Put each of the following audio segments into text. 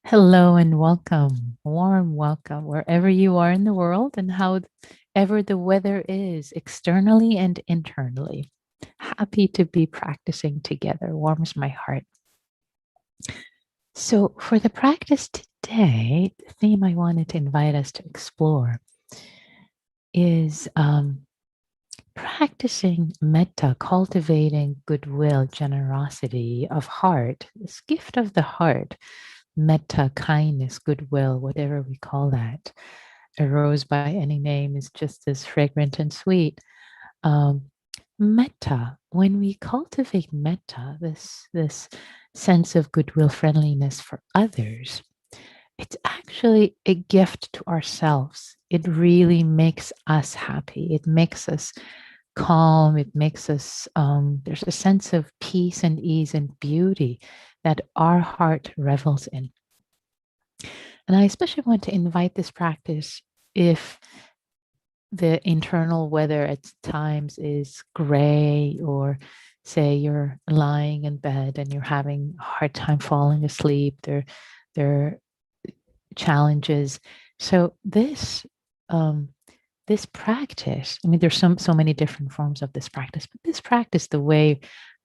Hello and welcome, warm welcome, wherever you are in the world and however the weather is, externally and internally. Happy to be practicing together, warms my heart. So, for the practice today, the theme I wanted to invite us to explore is practicing metta, cultivating goodwill, generosity of heart, this gift of the heart, metta, kindness, goodwill, whatever we call that. A rose by any name is just as fragrant and sweet. Um, Metta, when we cultivate metta, this sense of goodwill, friendliness for others, it's actually a gift to ourselves. It really makes us happy. It makes us calm. It makes us, there's a sense of peace and ease and beauty that our heart revels in. And I especially want to invite this practice if the internal weather at times is gray, or say you're lying in bed and you're having a hard time falling asleep. There are challenges. So um, this practice, I mean, there's so many different forms of this practice, but this practice, the way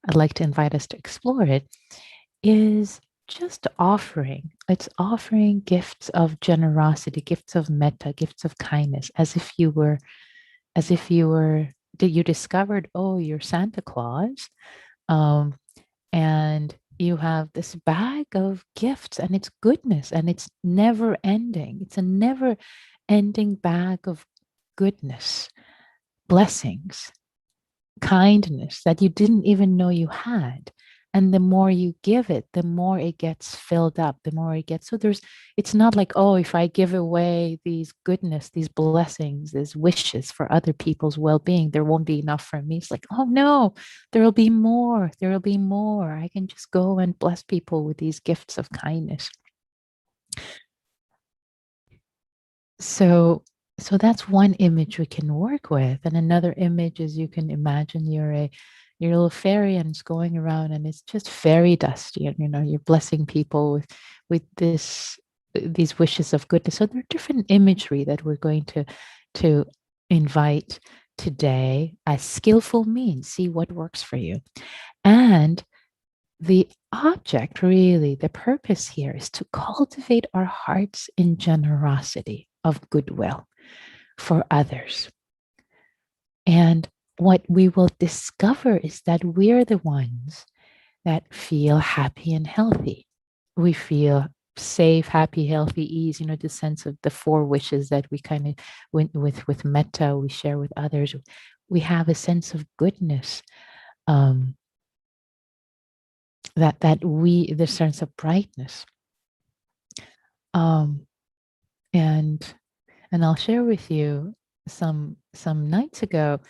I'd like to invite us to explore it, is just offering. It's offering gifts of generosity, gifts of metta, gifts of kindness, as if you were, that you discovered, oh, you're Santa Claus, um, and you have this bag of gifts and it's goodness and it's never ending. It's a never ending bag of goodness, blessings, kindness that you didn't even know you had. And the more you give it, the more it gets filled up, the more it gets. So it's not like, oh, if I give away these goodness, these blessings, these wishes for other people's well being, there won't be enough for me. It's like, oh no, there will be more. There will be more. I can just go and bless people with these gifts of kindness. So so that's one image we can work with. And another image is, you can imagine you're a little fairy and it's going around and it's just fairy dusty, and you're blessing people with these wishes of goodness. So there are different imagery that we're going to invite today as skillful means. See what works for you. And the object, really, the purpose here is to cultivate our hearts in generosity of goodwill for others. And what we will discover is that we're the ones that feel happy and healthy. We feel safe, happy, healthy, ease, the sense of the four wishes that we kind of went with metta, we share with others. We have a sense of goodness, um, the sense of brightness. Um, and and I'll share with you some nights ago, I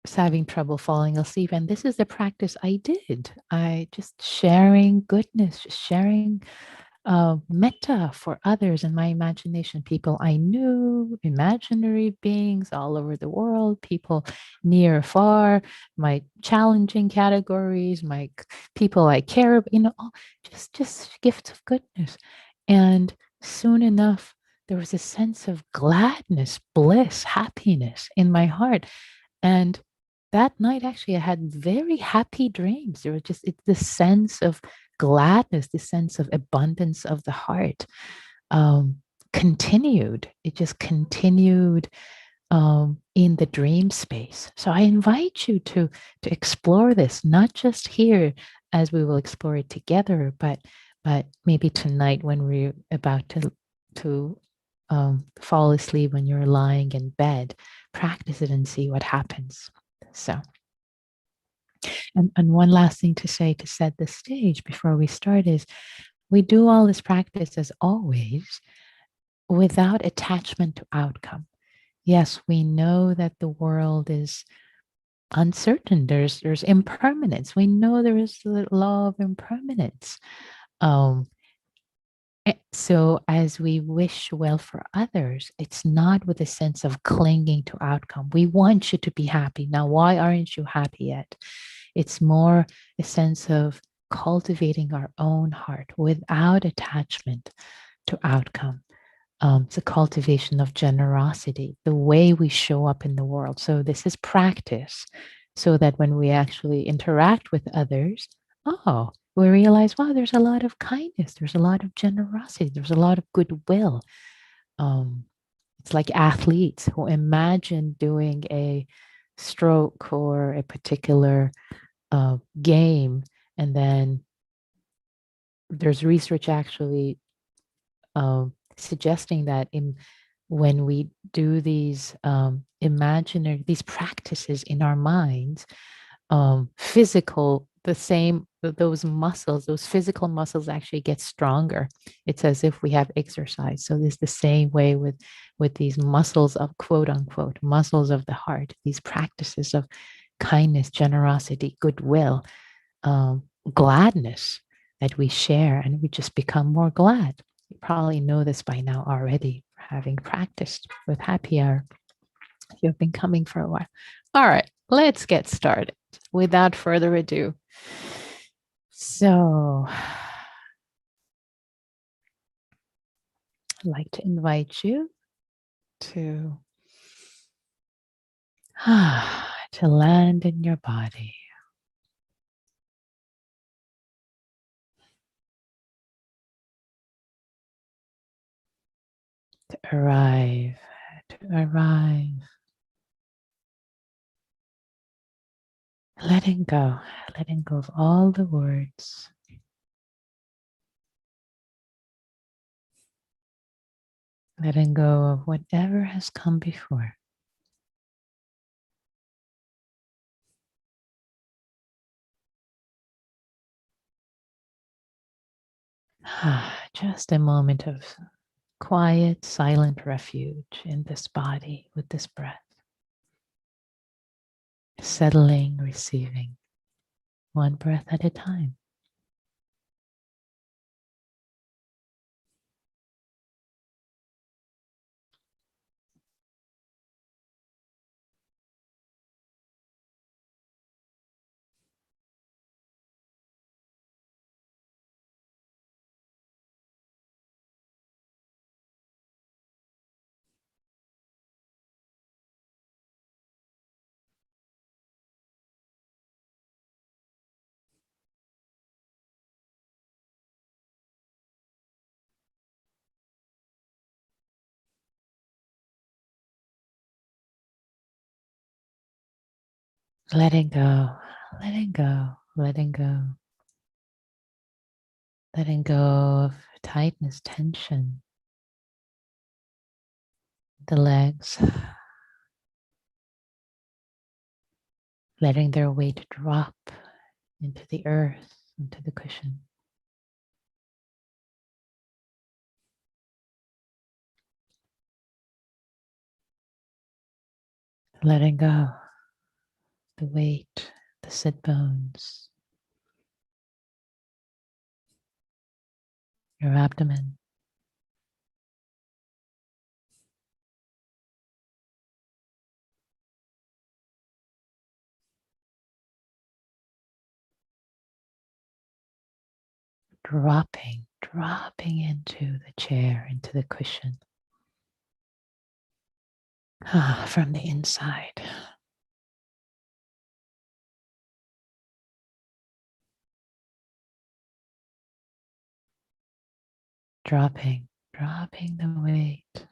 was having trouble falling asleep, and this is the practice I did. I just sharing goodness, just sharing metta for others in my imagination, people I knew, imaginary beings all over the world, people near or far, my challenging categories, people I care about, just gifts of goodness. And soon enough, there was a sense of gladness, bliss, happiness in my heart. And that night, actually, I had very happy dreams. There was just the sense of gladness, the sense of abundance of the heart, um, continued. It just continued in the dream space. So I invite you to explore this, not just here as we will explore it together, but maybe tonight when we're about to fall asleep, when you're lying in bed, practice it and see what happens. So, and one last thing to say to set the stage before we start is, we do all this practice as always without attachment to outcome. Yes, we know that the world is uncertain. There's impermanence. We know there is the law of impermanence. Um, so as we wish well for others, it's not with a sense of clinging to outcome. We want you to be happy. Now, why aren't you happy yet? It's more a sense of cultivating our own heart without attachment to outcome. It's a cultivation of generosity, the way we show up in the world. So this is practice so that when we actually interact with others, oh, we realize, wow, there's a lot of kindness, there's a lot of generosity, there's a lot of goodwill. Um, it's like athletes who imagine doing a stroke or a particular game, and then there's research actually suggesting that when we do these imaginary these practices in our minds, physical the same those muscles, those physical muscles actually get stronger. It's as if we have exercise. So it's the same way with these muscles of quote unquote muscles of the heart, these practices of kindness, generosity, goodwill, gladness that we share, and we just become more glad. You probably know this by now already, having practiced with happy hour. You've been coming for a while. All right, let's get started without further ado. So, I'd like to invite you to to land in your body, to arrive, to arrive, letting go of all the words, letting go of whatever has come before. Just a moment of quiet, silent refuge in this body with this breath, settling, receiving, one breath at a time. Letting go, letting go, letting go, letting go of tightness, tension, the legs, letting their weight drop into the earth, into the cushion. Letting go the weight, the sit bones, your abdomen. Dropping into the chair, into the cushion. From the inside. Dropping the weight.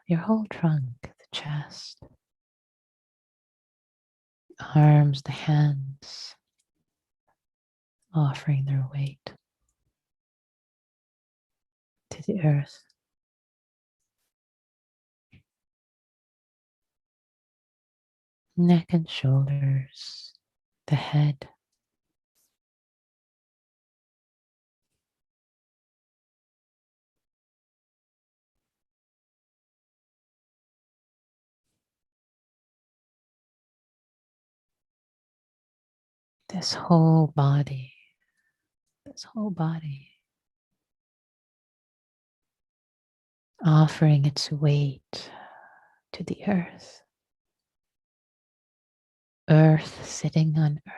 Your whole trunk, the chest, arms, the hands, offering their weight to the earth. Neck and shoulders, the head. This whole body, offering its weight to the earth, earth sitting on earth.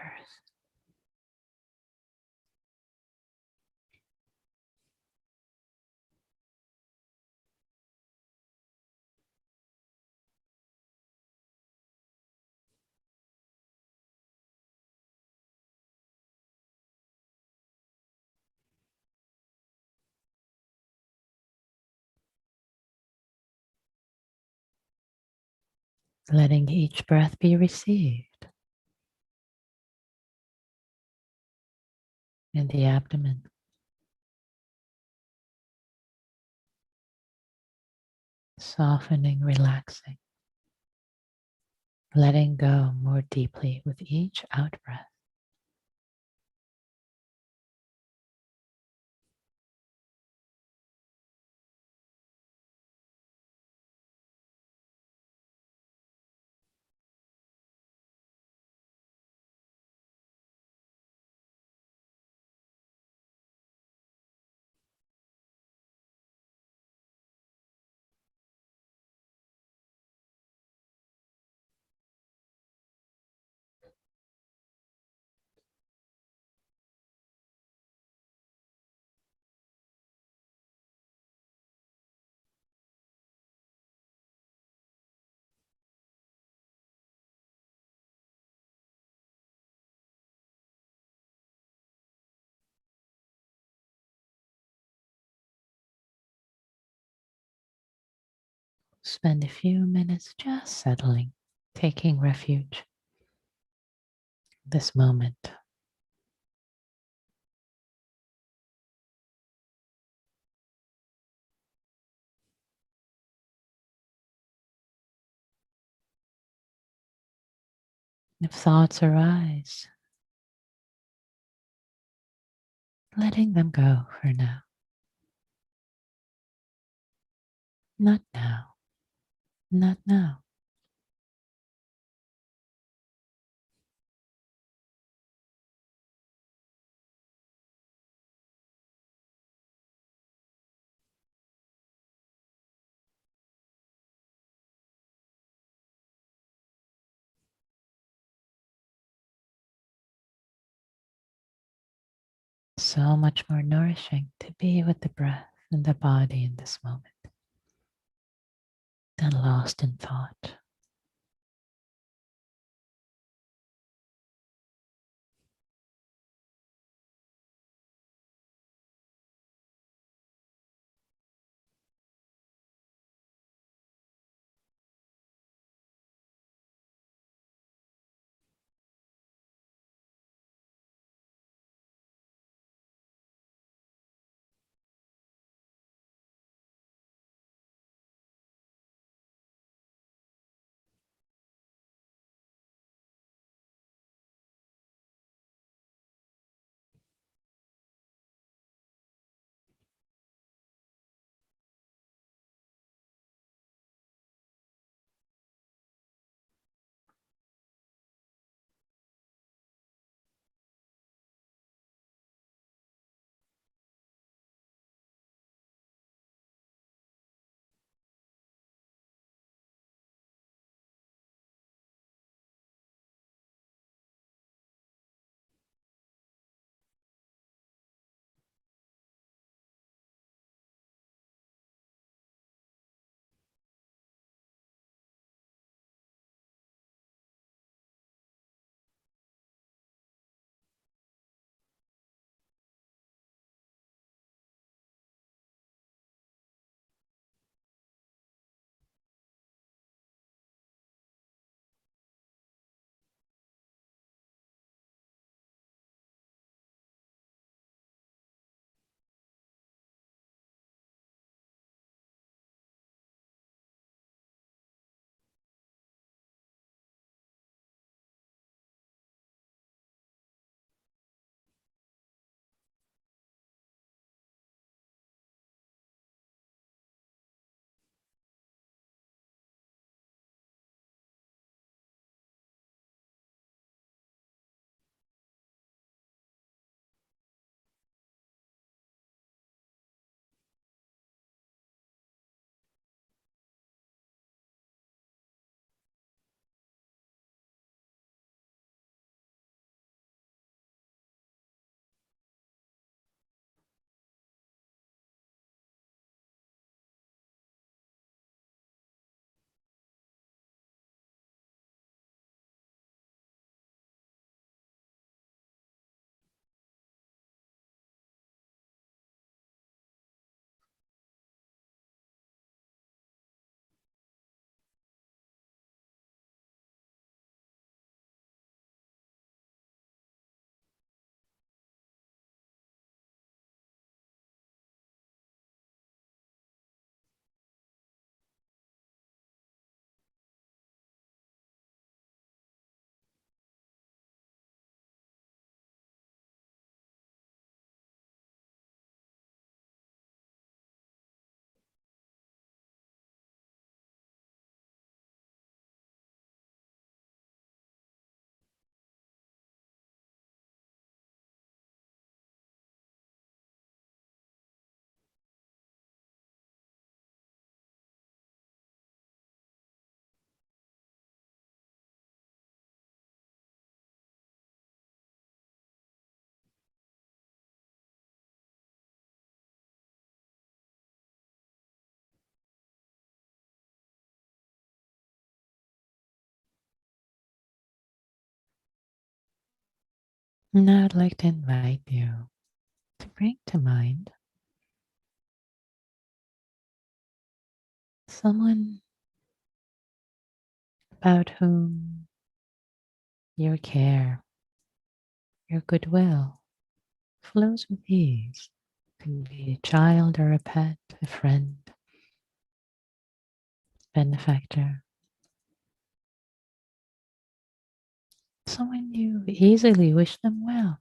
Letting each breath be received in the abdomen, softening, relaxing, letting go more deeply with each out breath. Spend a few minutes just settling, taking refuge in this moment. If thoughts arise, letting them go for now. Not now, not now. So much more nourishing to be with the breath and the body in this moment than lost in thought. Now I'd like to invite you to bring to mind someone about whom your care, your goodwill flows with ease. It can be a child or a pet, a friend, benefactor, someone you easily wish them well.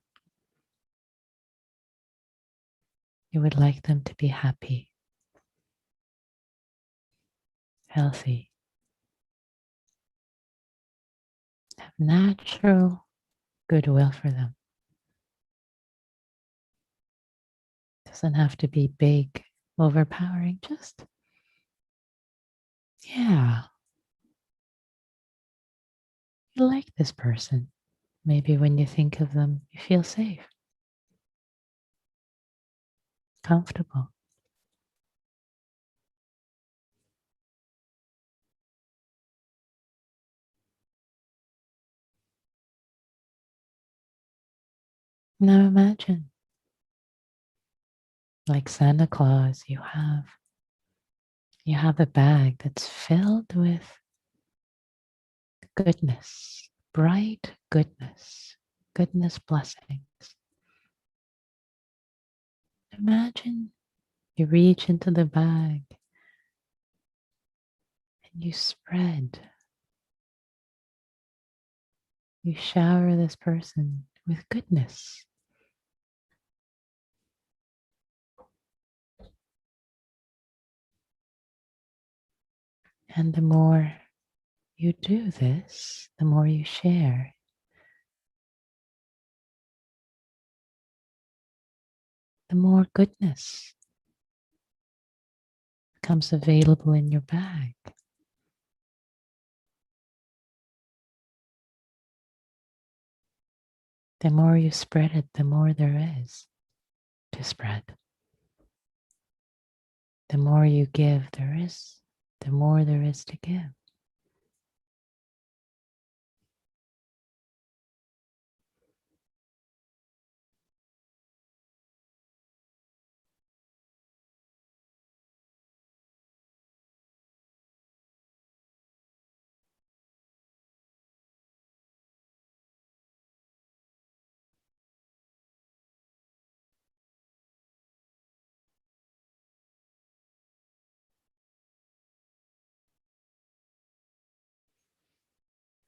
You would like them to be happy, healthy, have natural goodwill for them. Doesn't have to be big, overpowering, just, yeah, you like this person. Maybe when you think of them, you feel safe, comfortable. Now imagine, like Santa Claus, you have a bag that's filled with goodness, bright goodness, goodness blessings. Imagine you reach into the bag and you shower this person with goodness. And the more you do this, the more you share, the more goodness becomes available in your bag. The more you spread it, the more there is to spread. The more you give, the more there is to give.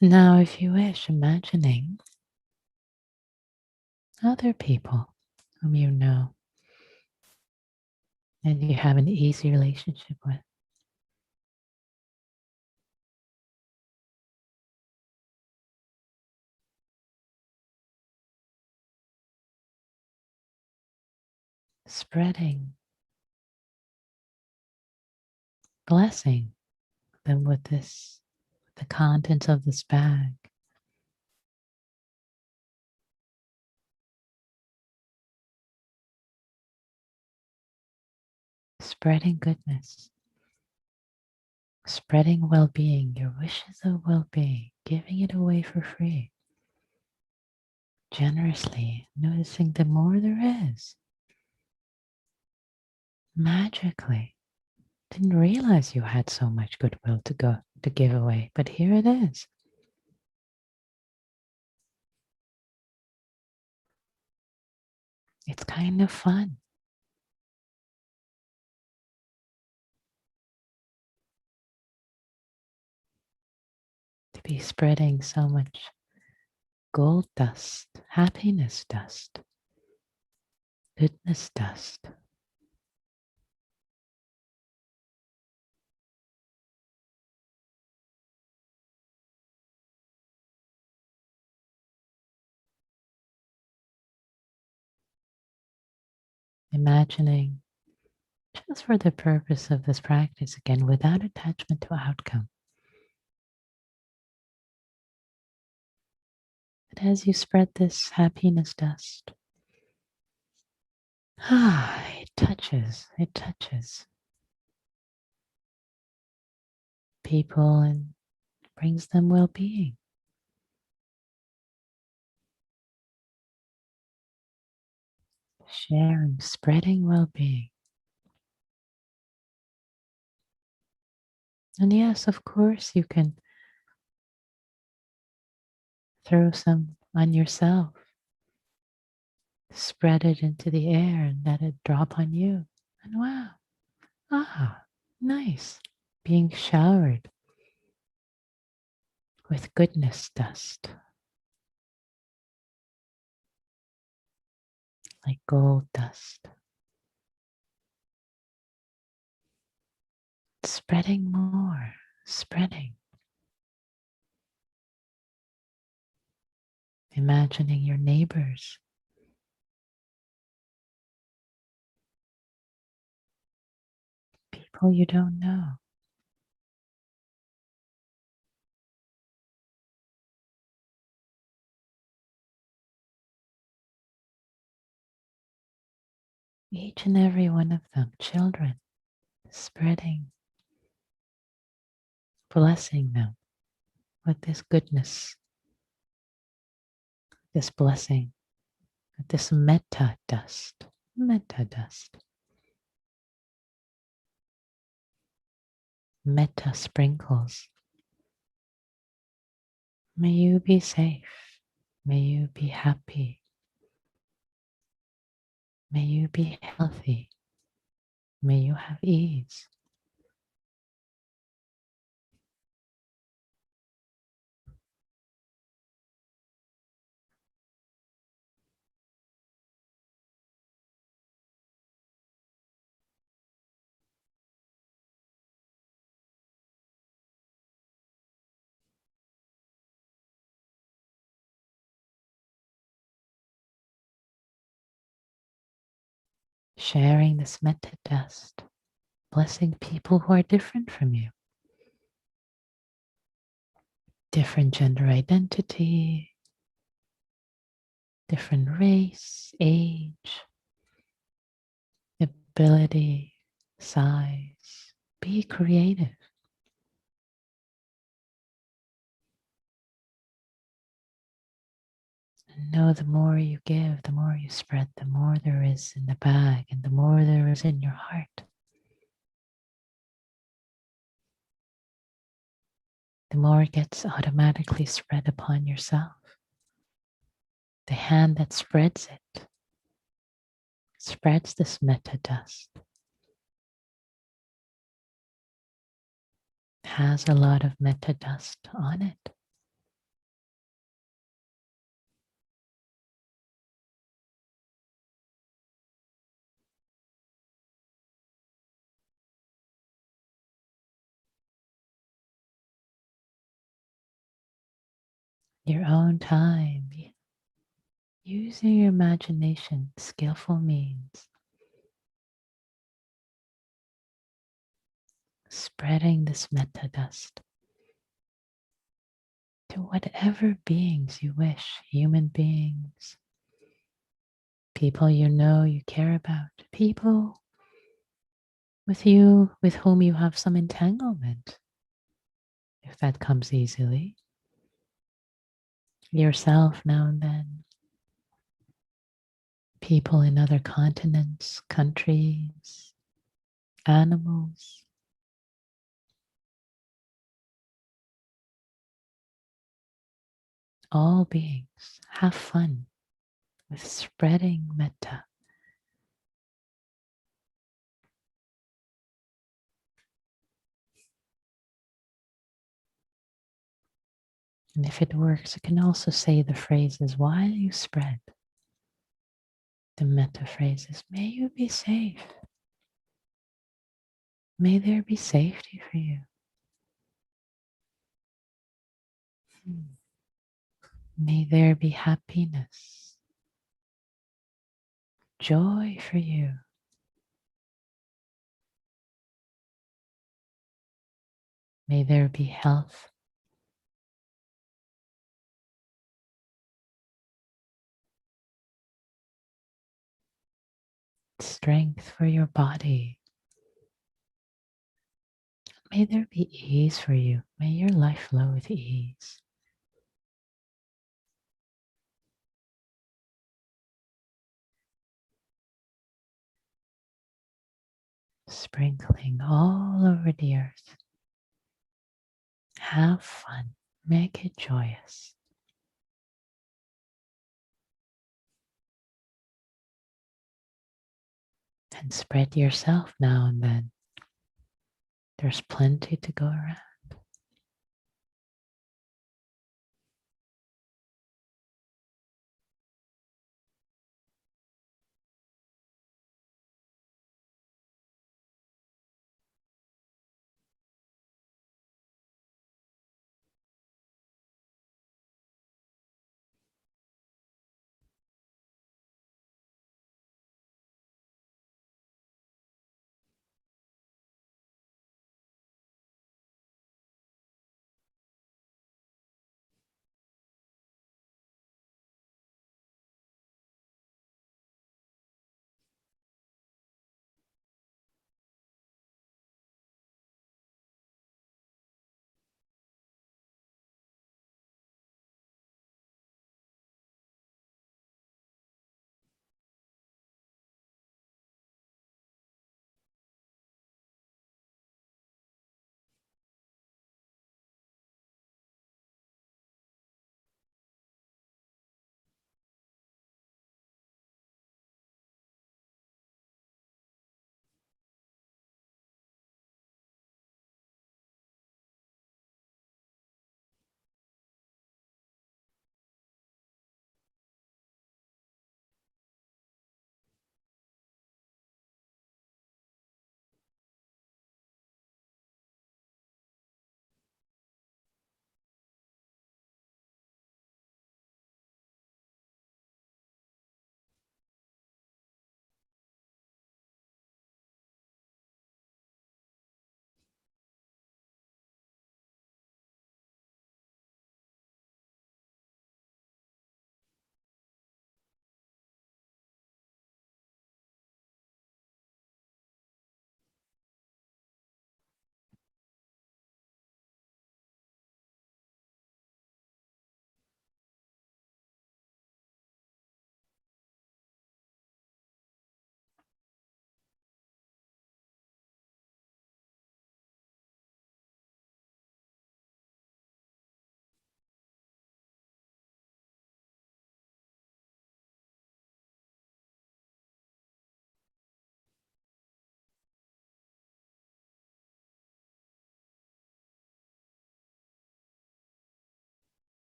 Now, if you wish, imagining other people whom you know and you have an easy relationship with. Spreading, blessing them with the contents of this bag. Spreading goodness, spreading well being, your wishes of well being, giving it away for free, generously, noticing the more there is. Magically, didn't realize you had so much goodwill to give away, but here it is. It's kind of fun to be spreading so much gold dust, happiness dust, goodness dust. Imagining, just for the purpose of this practice, again, without attachment to outcome, that as you spread this happiness dust, it touches people and brings them well being. sharing, spreading well-being. And yes, of course, you can throw some on yourself, spread it into the air and let it drop on you. And wow, nice. Being showered with goodness dust, like gold dust. Spreading more, spreading. Imagining your neighbors, people you don't know. Each and every one of them, children, spreading, blessing them with this goodness, this blessing, with this metta dust, metta sprinkles. May you be safe. May you be happy. May you be healthy. May you have ease. Sharing this metta dust, blessing people who are different from you, different gender identity, different race, age, ability, size. Be creative. And know the more you give, the more you spread, the more there is in the bag and the more there is in your heart. The more it gets automatically spread upon yourself. The hand that spreads it spreads this metta dust. Has a lot of metta dust on it. Your own time, using your imagination, skillful means, spreading this metta dust to whatever beings you wish, human beings, people you know you care about, people with whom you have some entanglement, if that comes easily, yourself now and then, people in other continents, countries, animals. All beings, have fun with spreading metta. And if it works, you can also say the phrases while you spread. The metta phrases, may you be safe. May there be safety for you. May there be happiness, joy for you. May there be health, strength for your body. May there be ease for you. May your life flow with ease. sprinkling all over the earth. Have fun. Make it joyous. And spread yourself now and then. There's plenty to go around.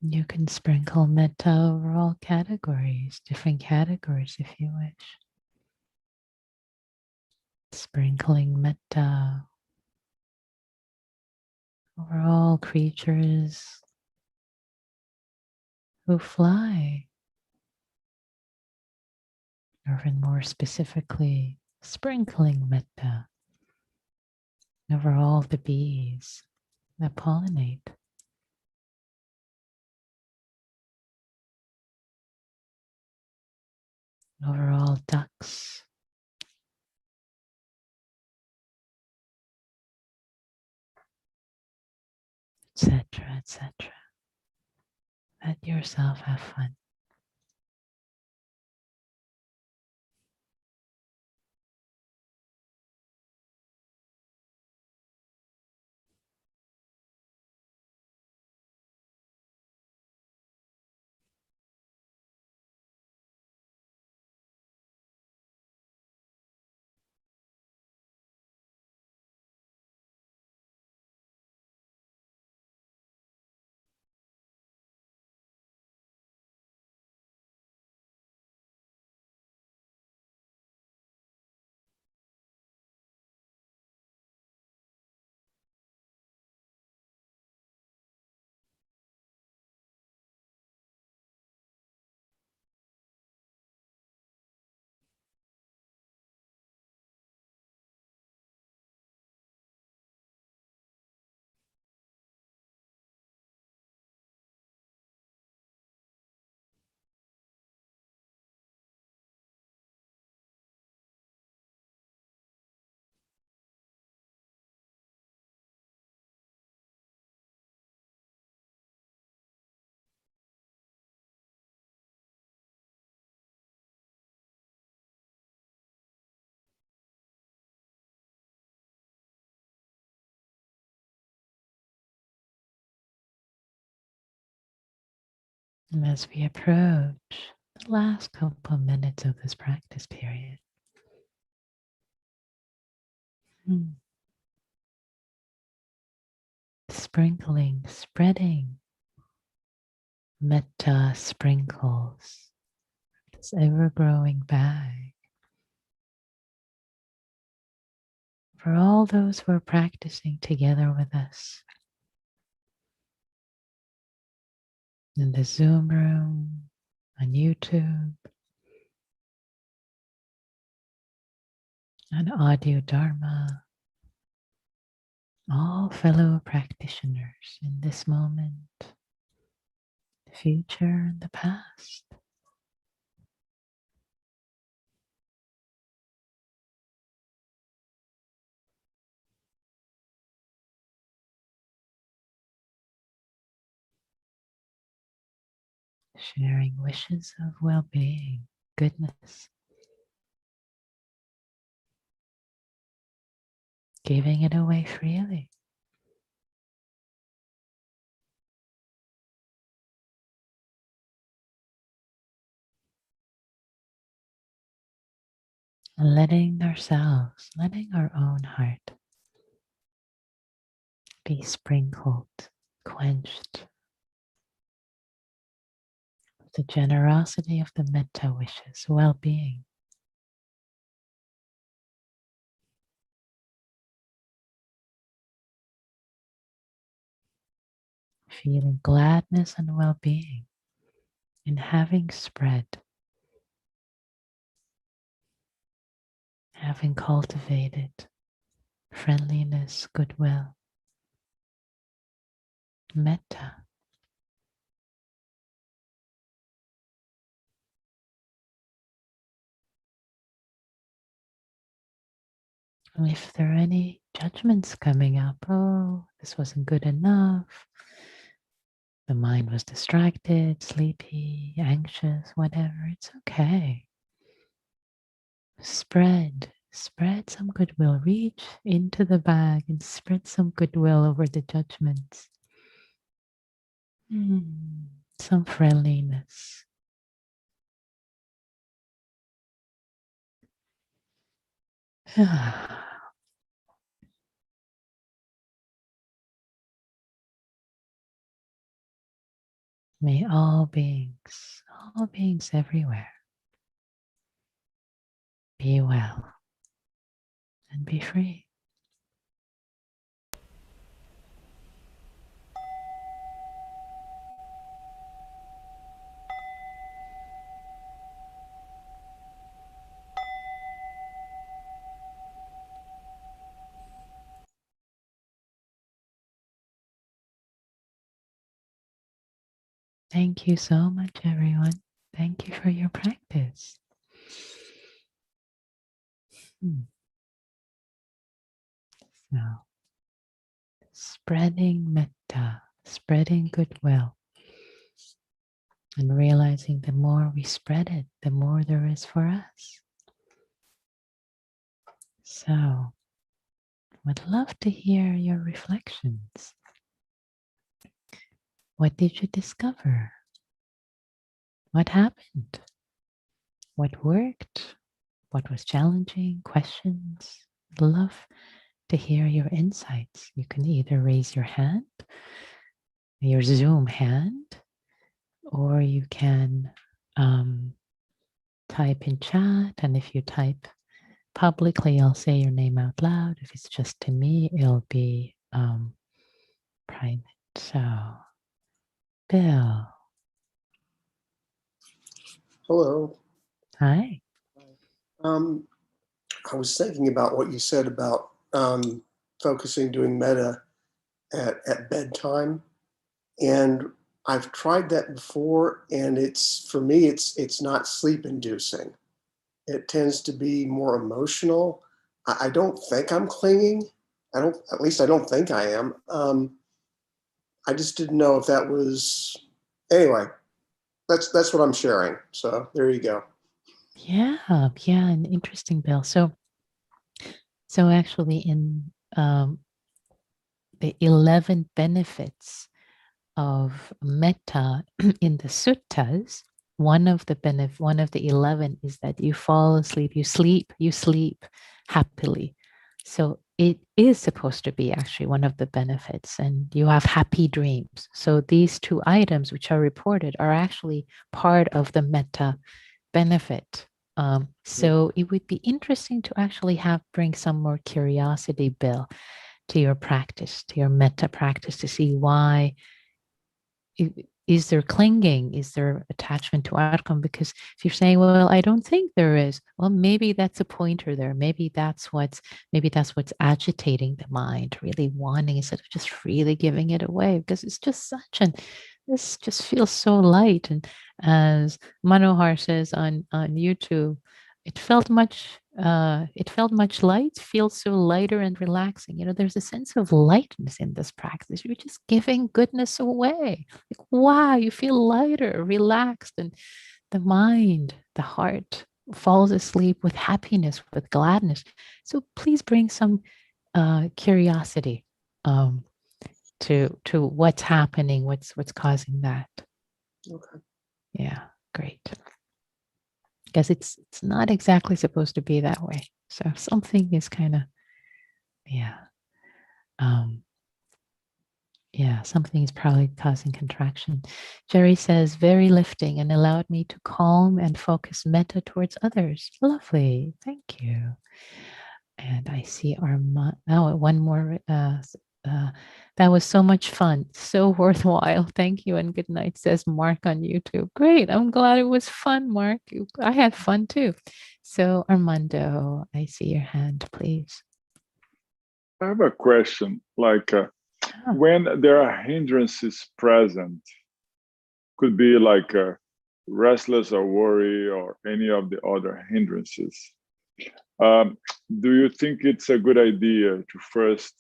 You can sprinkle metta over all categories, different categories if you wish. Sprinkling metta over all creatures who fly, or even more specifically, sprinkling metta over all the bees that pollinate, over all ducks, etc., etc. Let yourself have fun. And as we approach the last couple of minutes of this practice period, sprinkling, spreading metta sprinkles, this ever growing bag for all those who are practicing together with us in the Zoom room, on YouTube, on audio Dharma, all fellow practitioners in this moment, the future, and the past. Sharing wishes of well-being, goodness, giving it away freely. Letting ourselves, letting our own heart be sprinkled, quenched with the generosity of the metta wishes, well-being. Feeling gladness and well-being in having spread, having cultivated friendliness, goodwill, metta. And if there are any judgments coming up, oh, this wasn't good enough, the mind was distracted, sleepy, anxious, whatever, it's okay. Spread some goodwill. Reach into the bag and spread some goodwill over the judgments. Some friendliness. May all beings everywhere, be well and be free. Thank you so much, everyone. Thank you for your practice. So, spreading metta, spreading goodwill, and realizing the more we spread it, the more there is for us. So, would love to hear your reflections. What did you discover? What happened? What worked? What was challenging? Questions? Love to hear your insights. You can either raise your hand, your Zoom hand, or you can type in chat. And if you type publicly, I'll say your name out loud. If it's just to me, it'll be private. So, Bill. Hello. Hi. I was thinking about what you said about focusing, doing metta at bedtime, and I've tried that before, and for me, it's not sleep inducing. It tends to be more emotional. I don't think I'm clinging. At least I don't think I am. I just didn't know if that was, anyway, that's what I'm sharing. So there you go. Yeah, and interesting, Bill. So actually, in the 11 benefits of metta in the suttas, one of the 11 is that you fall asleep, you sleep happily. So it is supposed to be actually one of the benefits, and you have happy dreams. So these two items which are reported are actually part of the metta benefit. So it would be interesting to actually bring some more curiosity, Bill, to your practice, to your metta practice, to see why is there clinging, is there attachment to outcome? Because if you're saying, well, I don't think there is, well, maybe that's a pointer there. Maybe that's what's agitating the mind, really wanting instead of just freely giving it away, because it's just this just feels so light. And as Manohar says on YouTube, it felt much light, feels so lighter and relaxing. There's a sense of lightness in this practice. You're just giving goodness away. Like, wow, you feel lighter, relaxed, and the mind, the heart falls asleep with happiness, with gladness. So please bring some curiosity to what's happening, what's causing that. Okay. Yeah, great. Because it's not exactly supposed to be that way. So something is kind of, something is probably causing contraction. Jerry says, very lifting and allowed me to calm and focus metta towards others. Lovely. Thank you. And I see one more. That was so much fun. So worthwhile. Thank you and good night, says Mark on YouTube. Great. I'm glad it was fun, Mark. I had fun too. So Armando, I see your hand, please. I have a question. When there are hindrances present, could be like restless or worry or any of the other hindrances. Do you think it's a good idea to first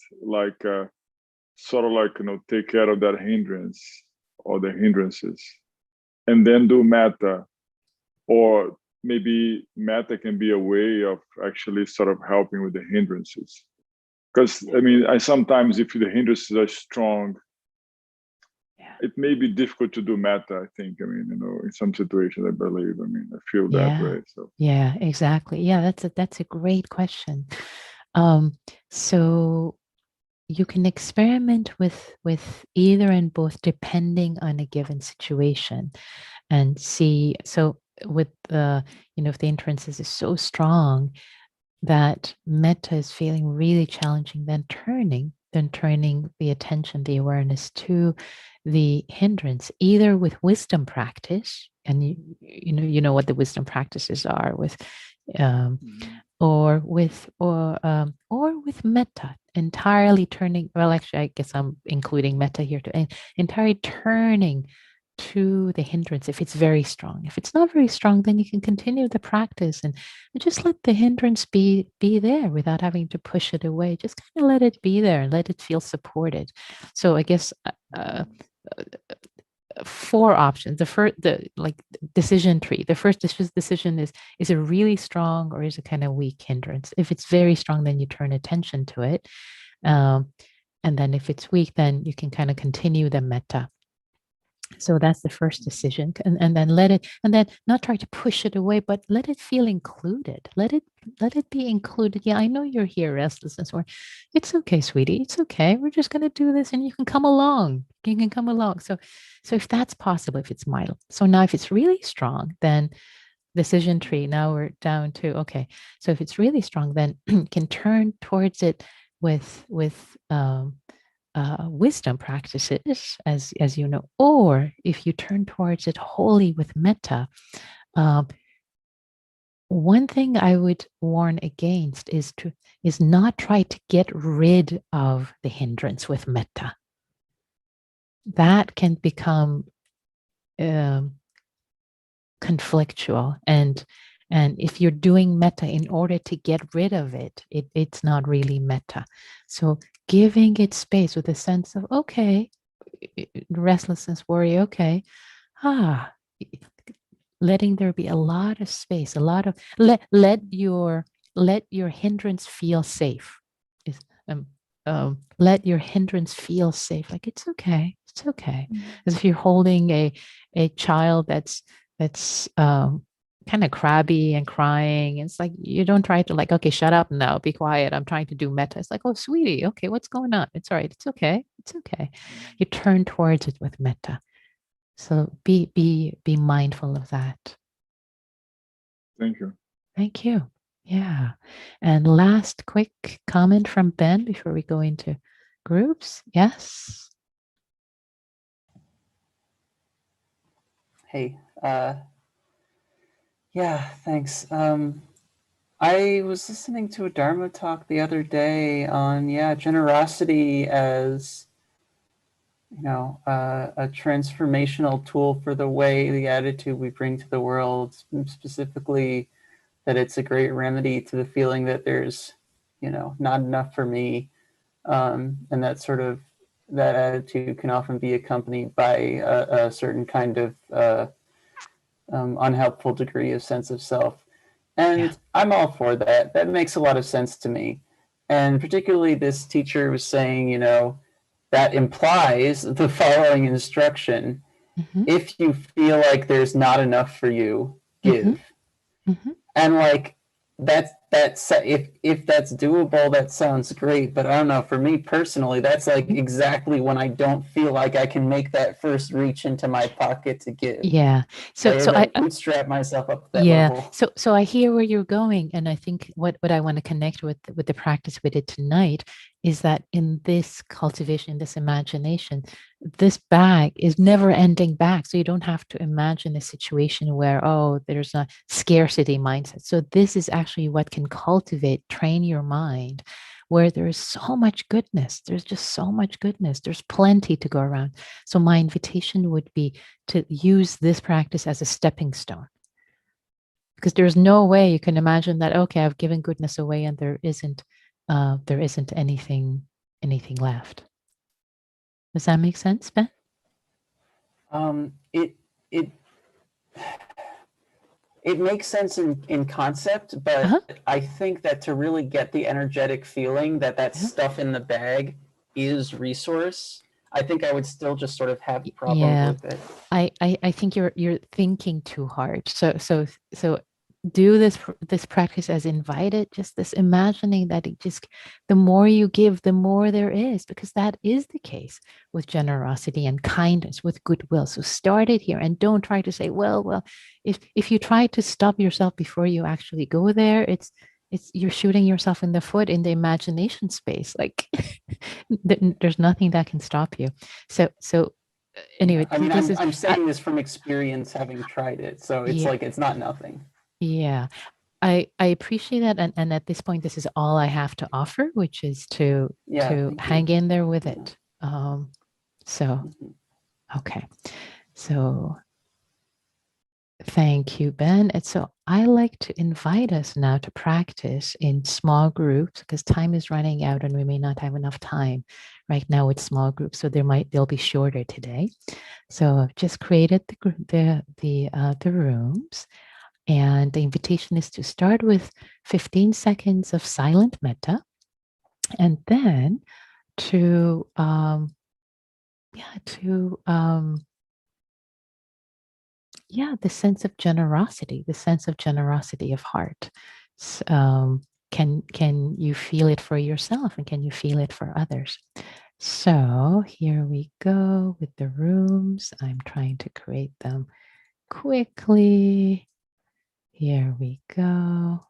take care of that hindrance or the hindrances and then do metta? Or maybe metta can be a way of actually sort of helping with the hindrances? Because I sometimes, if the hindrances are strong, it may be difficult to do metta, I think. In some situations, I believe. I feel that way. So yeah, exactly. Yeah, that's a great question. So you can experiment with either and both depending on a given situation and see. So with the, if the hindrances is so strong that metta is feeling really challenging, then turning the attention, the awareness to the hindrance, either with wisdom practice, and you know what the wisdom practices are with, um, or with metta, entirely turning. Well, actually, I guess I'm including metta here too, and entirely turning to the hindrance if it's very strong. If it's not very strong, then you can continue the practice and just let the hindrance be there without having to push it away. Just kind of let it be there and let it feel supported. So I guess four options. The first, the like decision tree. The first decision is it really strong or is it kind of weak hindrance? If it's very strong, then you turn attention to it. Um, and then if it's weak, then you can kind of continue the metta. So that's the first decision. And then let it, and then not try to push it away, but let it feel included. Let it be included. Yeah, I know you're here, restlessness, or it's okay, sweetie. It's okay. We're just gonna do this and you can come along. You can come along. So if that's possible, if it's mild. So now if it's really strong, then decision tree. Now we're down to okay. So if it's really strong, then you can turn towards it with wisdom practices, as you know, or if you turn towards it wholly with metta. Um, one thing I would warn against is not try to get rid of the hindrance with metta. That can become conflictual, and if you're doing metta in order to get rid of it's not really metta. So giving it space with a sense of okay, restlessness, worry, okay, ah, letting there be a lot of space, a lot of let your hindrance feel safe. Is let your hindrance feel safe. Like it's okay, it's okay. As if you're holding a child that's kind of crabby and crying. It's like you don't try to like, okay, shut up now, be quiet. I'm trying to do metta. It's like, oh, sweetie, okay, what's going on? It's all right. It's okay. It's okay. You turn towards it with metta. So be mindful of that. Thank you. Thank you. Yeah. And last quick comment from Ben before we go into groups. Yes. Hey, yeah, thanks. I was listening to a Dharma talk the other day on, generosity as, a transformational tool for the way, the attitude we bring to the world, specifically that it's a great remedy to the feeling that there's, not enough for me. And that attitude can often be accompanied by a certain kind of unhelpful degree of sense of self. And Yeah. I'm all for that. That makes a lot of sense to me. And particularly this teacher was saying, that implies the following instruction. Mm-hmm. If you feel like there's not enough for you, Mm-hmm. give. Mm-hmm. And like that's if that's doable, that sounds great. But I don't know, for me personally, that's like exactly when I don't feel like I can make that first reach into my pocket to give. Yeah. I So I bootstrap myself up to that yeah. level. So I hear where you're going, and I think what I want to connect with the practice we did tonight is that in this cultivation, this imagination, this bag is never ending bag. So you don't have to imagine a situation where, oh, there's a scarcity mindset. So this is actually what can cultivate, train your mind where there is so much goodness. There's just so much goodness. There's plenty to go around. So my invitation would be to use this practice as a stepping stone, because there's no way you can imagine that, okay, I've given goodness away and there isn't anything left. Does that make sense, Ben? It it it makes sense in concept, but Uh-huh. I think that to really get the energetic feeling that Yeah. stuff in the bag is resource, I think I would still just sort of have problems Yeah. with it. I think you're thinking too hard. So do this practice as invited, just this imagining that it just, the more you give, the more there is, because that is the case with generosity and kindness, with goodwill. So start it here, and don't try to say, well, if you try to stop yourself before you actually go there, it's you're shooting yourself in the foot in the imagination space. Like there's nothing that can stop you. So anyway, I mean, this is I'm saying this from experience, having tried it. So it's yeah, like, it's not nothing. yeah. I appreciate that, and at this point, this is all I have to offer, which is to Yeah, thank hang you. in there with Yeah. it. So Mhm. okay, so thank you, Ben. And so I like to invite us now to practice in small groups, because time is running out and we may not have enough time right now with small groups. So they'll be shorter today. So I've just created the rooms. And the invitation is to start with 15 seconds of silent metta, and then to the sense of generosity, of heart. Can you feel it for yourself, and can you feel it for others? So here we go with the rooms. I'm trying to create them quickly. Here we go.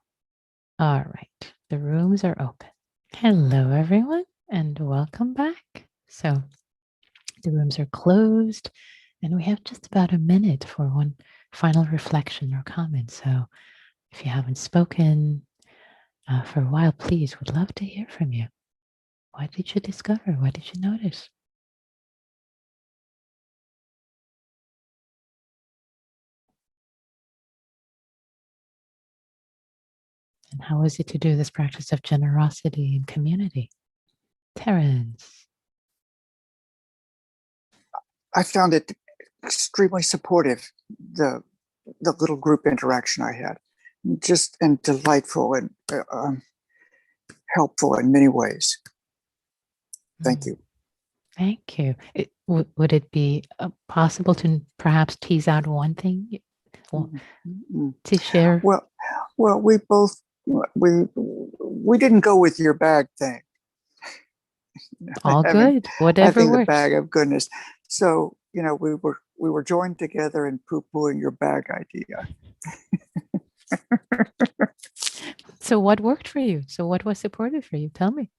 All right, the rooms are open. Hello, everyone, and welcome back. So the rooms are closed, and we have just about a minute for one final reflection or comment. So if you haven't spoken for a while, please, would love to hear from you. What did you discover? What did you notice? And how is it to do this practice of generosity in community? Terence. I found it extremely supportive, the little group interaction I had, just and delightful and helpful in many ways. Thank you. Thank you. Would it be possible to perhaps tease out one thing to share? Well, we both we didn't go with your bag thing. All good. Whatever having works. the bag of goodness. So we were joined together in poo-pooing your bag idea. So what worked for you? So what was supportive for you? Tell me.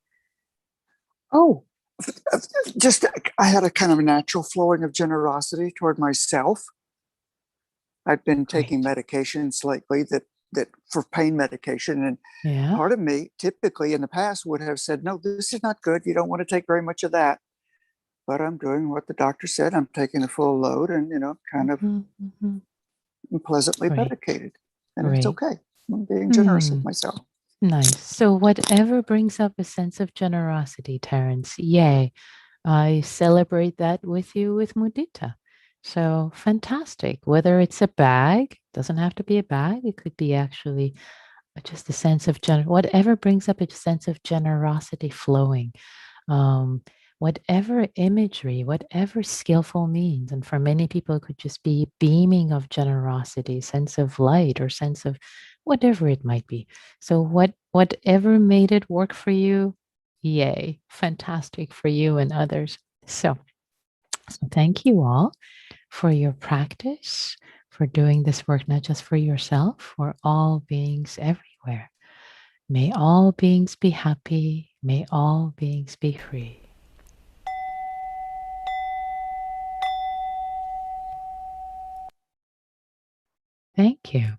Oh, just I had a kind of a natural flowing of generosity toward myself. I've been taking medications lately that for pain medication, and part of me typically in the past would have said, no, this is not good. You don't want to take very much of that. But I'm doing what the doctor said. I'm taking a full load and, kind of pleasantly medicated. And it's okay. I'm being generous with myself. Nice. So whatever brings up a sense of generosity, Terence, yay. I celebrate that with you with mudita. So fantastic. Whether it's a bag, doesn't have to be a bag. It could be actually just a sense of whatever brings up a sense of generosity flowing. Whatever imagery, whatever skillful means. And for many people, it could just be beaming of generosity, sense of light, or sense of whatever it might be. So whatever made it work for you, yay, fantastic for you and others. So thank you all for your practice, for doing this work, not just for yourself, for all beings everywhere. May all beings be happy. May all beings be free. Thank you.